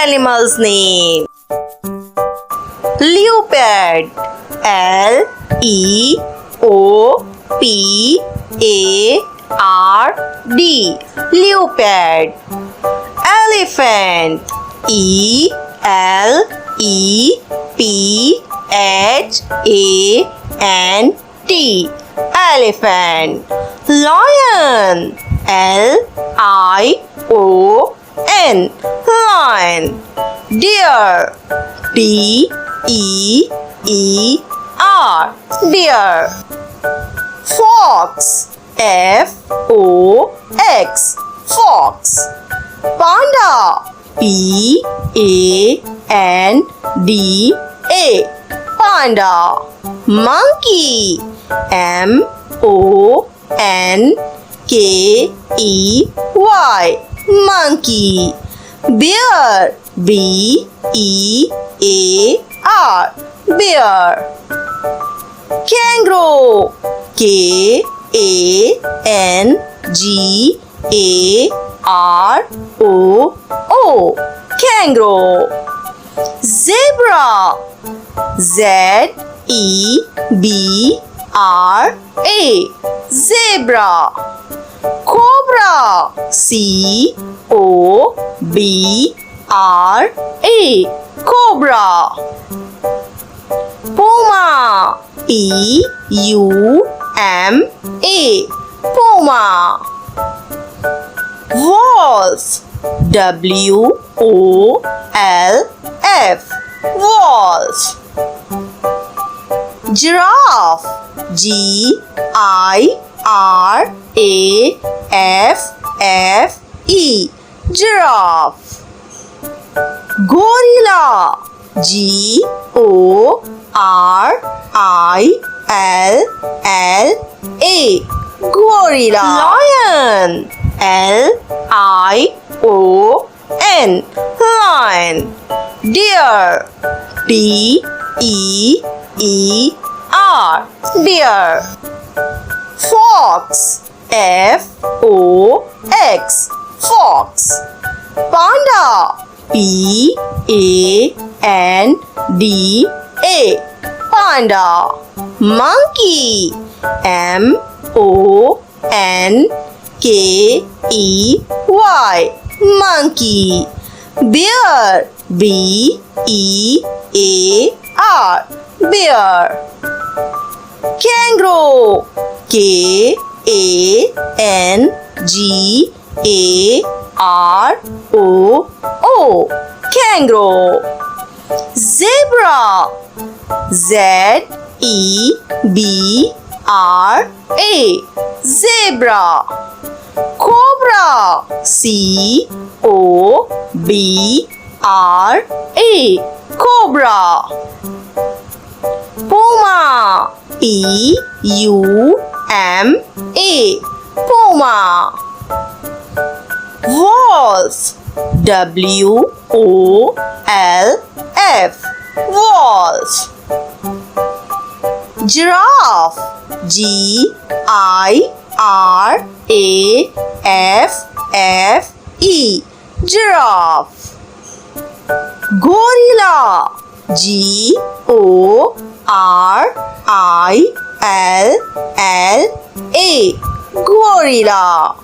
animal's name. Leopard. Leopard. Leopard. Elephant. Elephant. Elephant. Lion. Lion. Lion. Deer. Deer. Deer. Fox. Fox. Fox. Panda. Panda. Panda. Monkey. Monkey. Monkey. Bear. Bear. Bear. Kangaroo. Kangaroo. Kangaroo. Zebra. Zebra. Zebra. Cobra. Cobra. Puma. Puma. Wolf. Wolf. Giraffe. Giraffe. Gorilla. Gorilla. Lion. Lion. Deer. Deer. Fox. Fox. Panda. Panda. Monkey. Monkey. Bear. Bear. Kangaroo. Kangaroo. Zebra. Zebra. Cobra. Cobra. Puma. Puma. Wolf. Wolf. Giraffe. Giraffe. Gorilla. Gorilla.